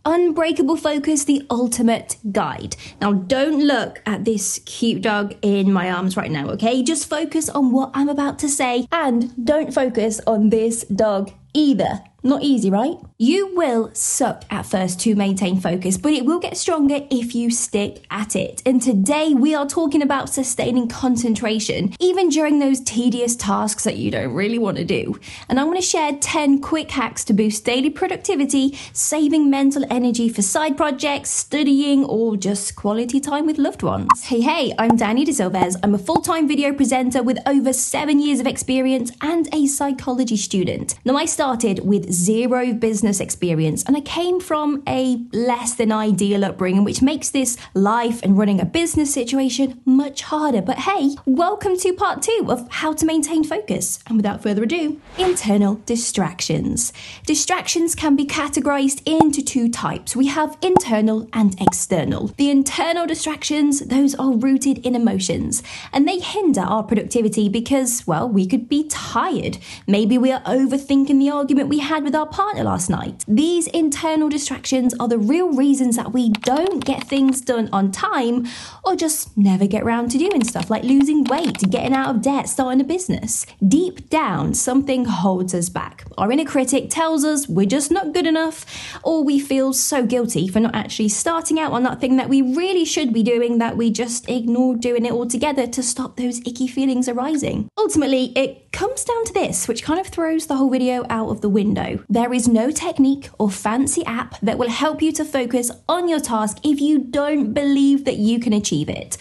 Unbreakable Focus, the ultimate guide. Now, don't look at this cute dog in my arms right now, okay? Just focus on what I'm about to say, and don't focus on this dog either. Not easy, right? You will suck at first to maintain focus, but it will get stronger if you stick at it. And today we are talking about sustaining concentration, even during those tedious tasks that you don't really want to do. And I'm going to share 10 quick hacks to boost daily productivity, saving mental energy for side projects, studying, or just quality time with loved ones. Hey, I'm Dani D'Silvez. I'm a full-time video presenter with over 7 years of experience and a psychology student. Now, I started with zero business experience, and I came from a less than ideal upbringing, which makes this life and running a business situation much harder. But hey, welcome to part 2 of how to maintain focus. And without further ado, internal distractions. Distractions can be categorized into 2 types. We have internal and external. The internal distractions, those are rooted in emotions, and they hinder our productivity because, well, we could be tired. Maybe we are overthinking the argument we had with our partner last night. These internal distractions are the real reasons that we don't get things done on time, or just never get around to doing stuff like losing weight, getting out of debt, starting a business. Deep down, something holds us back. Our inner critic tells us we're just not good enough, or we feel so guilty for not actually starting out on that thing that we really should be doing that we just ignore doing it altogether to stop those icky feelings arising. Ultimately, it comes down to this, which kind of throws the whole video out of the window. There is no technique or fancy app that will help you to focus on your task if you don't believe that you can achieve it.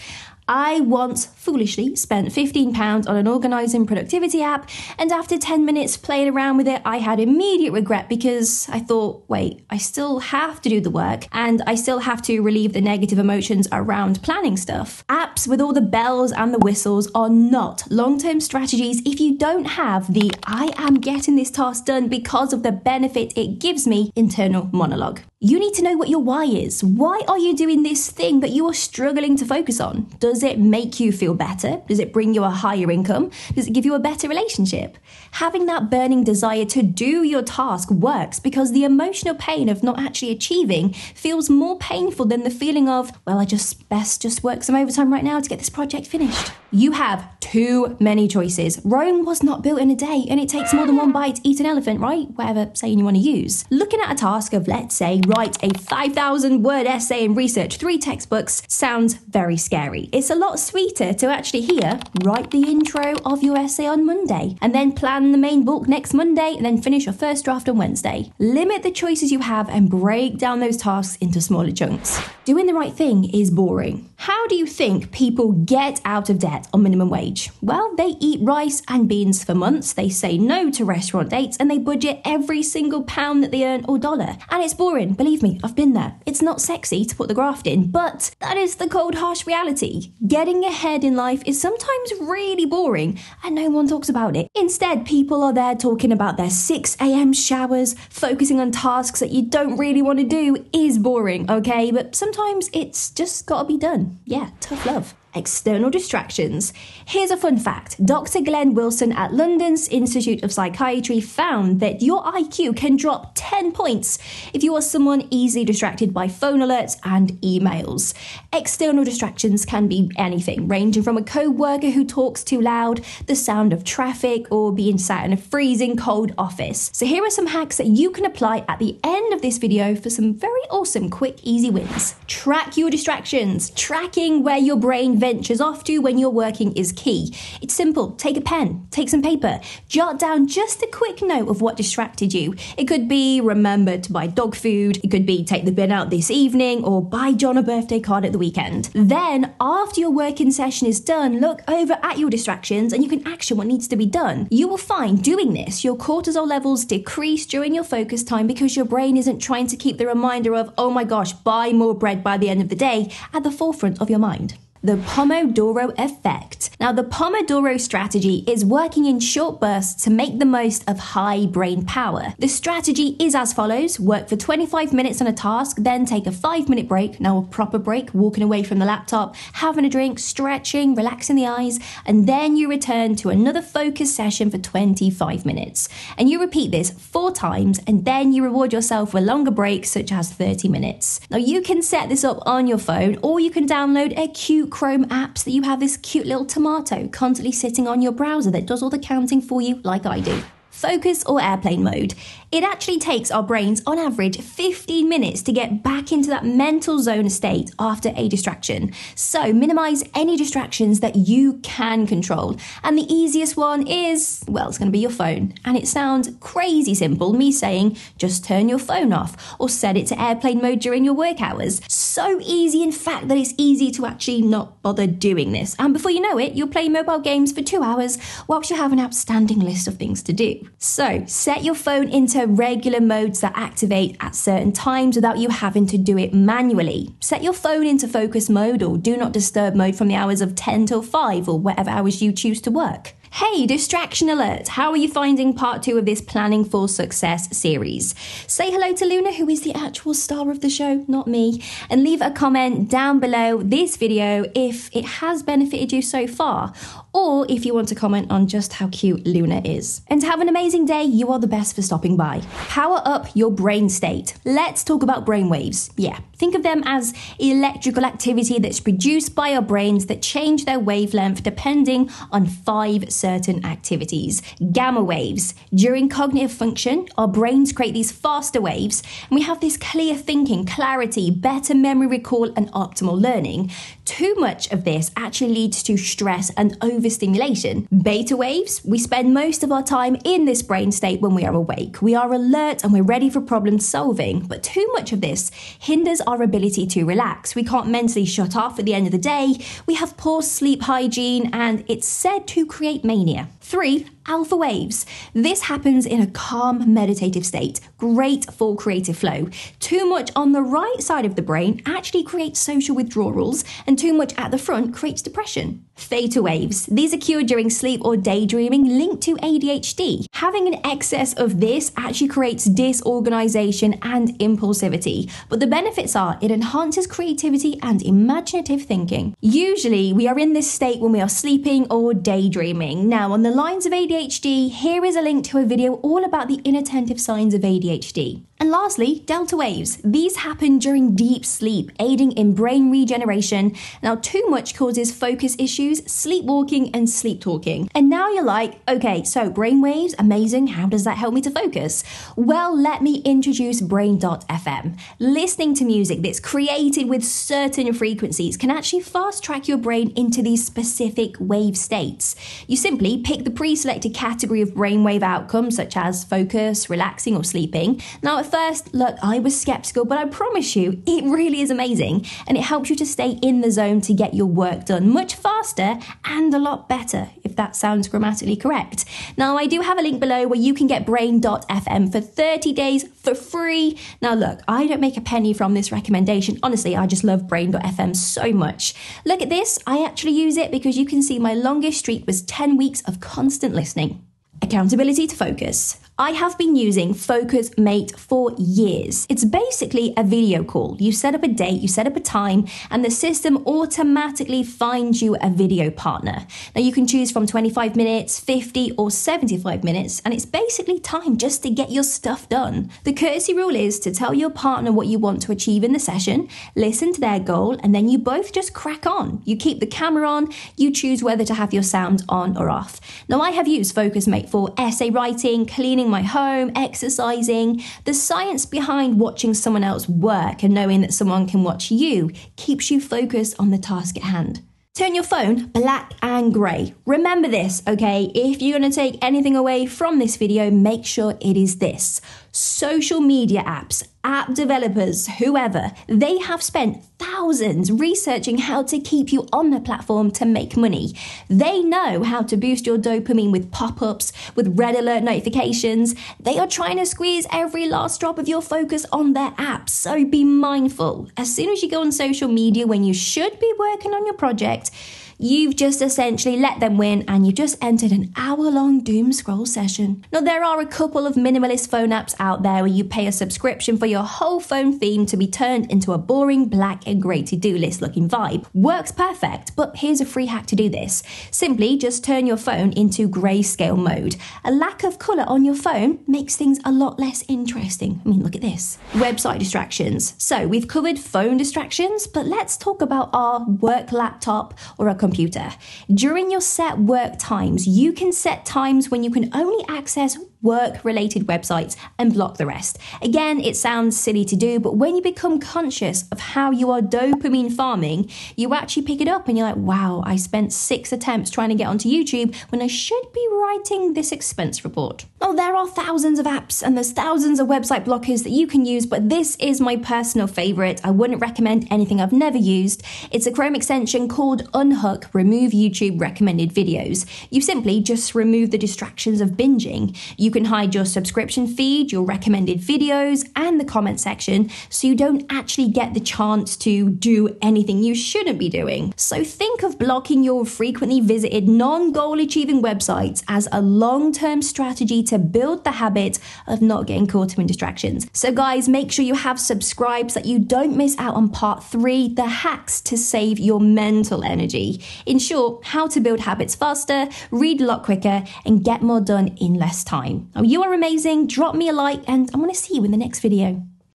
I once foolishly spent £15 on an organising productivity app, and after 10 minutes playing around with it, I had immediate regret because I thought, wait, I still have to do the work and I still have to relieve the negative emotions around planning stuff. Apps with all the bells and the whistles are not long-term strategies if you don't have the I am getting this task done because of the benefit it gives me internal monologue. You need to know what your why is. Why are you doing this thing that you are struggling to focus on? Does it make you feel better? Does it bring you a higher income? Does it give you a better relationship? Having that burning desire to do your task works because the emotional pain of not actually achieving feels more painful than the feeling of, well, I just best just work some overtime right now to get this project finished. You have too many choices. Rome was not built in a day, and it takes more than one bite to eat an elephant, right? Whatever saying you want to use. Looking at a task of, let's say, write a 5,000 word essay and research 3 textbooks sounds very scary. It's a lot sweeter to actually hear, write the intro of your essay on Monday, and then plan the main book next Monday, and then finish your first draft on Wednesday. Limit the choices you have and break down those tasks into smaller chunks. Doing the right thing is boring. How do you think people get out of debt on minimum wage? Well, they eat rice and beans for months, they say no to restaurant dates, and they budget every single pound that they earn or dollar. And it's boring, believe me, I've been there. It's not sexy to put the graft in, but that is the cold, harsh reality. Getting ahead in life is sometimes really boring, and no one talks about it. Instead, people are there talking about their 6 a.m. showers, focusing on tasks that you don't really want to do is boring, okay? But sometimes it's just gotta be done. Yeah, tough love. External distractions. Here's a fun fact. Dr. Glenn Wilson at London's Institute of Psychiatry found that your IQ can drop 10 points if you are someone easily distracted by phone alerts and emails. External distractions can be anything, ranging from a co-worker who talks too loud, the sound of traffic, or being sat in a freezing cold office. So here are some hacks that you can apply at the end of this video for some very awesome, quick, easy wins. Track your distractions. Tracking where your brain ventures off to when you're working is key. It's simple. Take a pen, take some paper, jot down just a quick note of what distracted you. It could be remember to buy dog food, it could be take the bin out this evening, or buy John a birthday card at the weekend. Then, after your working session is done, look over at your distractions and you can action what needs to be done. You will find doing this, your cortisol levels decrease during your focus time because your brain isn't trying to keep the reminder of, oh my gosh, buy more bread by the end of the day at the forefront of your mind. the Pomodoro Effect. Now, the Pomodoro strategy is working in short bursts to make the most of high brain power. The strategy is as follows: work for 25 minutes on a task, then take a 5-minute break, now a proper break, walking away from the laptop, having a drink, stretching, relaxing the eyes, and then you return to another focus session for 25 minutes. And you repeat this 4 times, and then you reward yourself with longer breaks such as 30 minutes. Now, you can set this up on your phone, or you can download a cute Chrome app so that you have this cute little tomato constantly sitting on your browser that does all the counting for you like I do. Focus or airplane mode. It actually takes our brains on average 15 minutes to get back into that mental zone state after a distraction. So minimize any distractions that you can control. And the easiest one is, well, it's going to be your phone. And it sounds crazy simple, me saying just turn your phone off or set it to airplane mode during your work hours. So easy, in fact, that it's easy to actually not bother doing this. And before you know it, you'll play mobile games for 2 hours whilst you have an outstanding list of things to do. So set your phone into regular modes that activate at certain times without you having to do it manually. Set your phone into focus mode or do not disturb mode from the hours of 10 till 5 or whatever hours you choose to work. Hey, distraction alert! How are you finding part 2 of this Planning for Success series? Say hello to Luna, who is the actual star of the show, not me, and leave a comment down below this video if it has benefited you so far, or if you want to comment on just how cute Luna is. And have an amazing day. You are the best for stopping by. Power up your brain state. Let's talk about brainwaves. Yeah, think of them as electrical activity that's produced by our brains that change their wavelength depending on 5 certain activities. Gamma waves. During cognitive function, our brains create these faster waves, and we have this clear thinking, clarity, better memory recall, and optimal learning. Too much of this actually leads to stress and overstimulation. Beta waves. We spend most of our time in this brain state when we are awake. We are alert and we're ready for problem solving, but too much of this hinders our ability to relax. We can't mentally shut off at the end of the day. We have poor sleep hygiene, and it's said to create mania. 3. Alpha waves. This happens in a calm, meditative state. Great for creative flow. Too much on the right side of the brain actually creates social withdrawals, and too much at the front creates depression. Theta waves. These occur during sleep or daydreaming, linked to ADHD. Having an excess of this actually creates disorganization and impulsivity, but the benefits are it enhances creativity and imaginative thinking. Usually, we are in this state when we are sleeping or daydreaming. Now, on the lines of ADHD, here is a link to a video all about the inattentive signs of ADHD. And lastly, delta waves. These happen during deep sleep, aiding in brain regeneration. Now, too much causes focus issues, sleepwalking, and sleep talking. And now you're like, okay, so brain waves, amazing. How does that help me to focus? Well, let me introduce Brain.fm. Listening to music that's created with certain frequencies can actually fast track your brain into these specific wave states. You simply pick the pre-selected category of brainwave outcomes, such as focus, relaxing, or sleeping. Now, at first, look, I was skeptical, but I promise you, it really is amazing, and it helps you to stay in the zone to get your work done much faster and a lot better, if that sounds grammatically correct. Now, I do have a link below where you can get Brain.fm for 30 days for free. Now, look, I don't make a penny from this recommendation. Honestly, I just love Brain.fm so much. Look at this. I actually use it because you can see my longest streak was 10 weeks of constant listening. Accountability to focus. I have been using Focus Mate for years. It's basically a video call. You set up a date, you set up a time, and the system automatically finds you a video partner. Now you can choose from 25 minutes, 50 or 75 minutes, and it's basically time just to get your stuff done. The courtesy rule is to tell your partner what you want to achieve in the session, listen to their goal, and then you both just crack on. You keep the camera on, you choose whether to have your sound on or off. Now I have used Focus Mate for essay writing, cleaning my home, exercising. The science behind watching someone else work and knowing that someone can watch you keeps you focused on the task at hand. Turn your phone black and grey. Remember this, okay? If you're going to take anything away from this video, make sure it is this. social media apps, app developers, whoever, they have spent thousands researching how to keep you on the platform to make money. They know how to boost your dopamine with pop-ups, with red alert notifications. They are trying to squeeze every last drop of your focus on their apps, so be mindful. As soon as you go on social media when you should be working on your project, you've just essentially let them win and you've just entered an hour-long doom scroll session. Now, there are a couple of minimalist phone apps out there where you pay a subscription for your whole phone theme to be turned into a boring black and grey to-do list looking vibe. Works perfect, but here's a free hack to do this. Simply just turn your phone into grayscale mode. A lack of colour on your phone makes things a lot less interesting. I mean, look at this. Website distractions. So we've covered phone distractions, but let's talk about our work laptop or a computer. During your set work times, you can set times when you can only access work-related websites and block the rest. Again, it sounds silly to do, but when you become conscious of how you are dopamine farming, you actually pick it up and you're like, wow, I spent 6 attempts trying to get onto YouTube when I should be writing this expense report. Oh, there are thousands of apps and there's thousands of website blockers that you can use, but this is my personal favorite. I wouldn't recommend anything I've never used. It's a Chrome extension called Unhook Remove YouTube Recommended Videos. You simply just remove the distractions of binging. You can hide your subscription feed, your recommended videos, and the comment section, so you don't actually get the chance to do anything you shouldn't be doing. So think of blocking your frequently visited non-goal achieving websites as a long-term strategy to build the habit of not getting caught up in distractions. So guys, make sure you have subscribed so that you don't miss out on part 3, the hacks to save your mental energy. In short, how to build habits faster, read a lot quicker, and get more done in less time. Now, you are amazing. Drop me a like and I want to see you in the next video.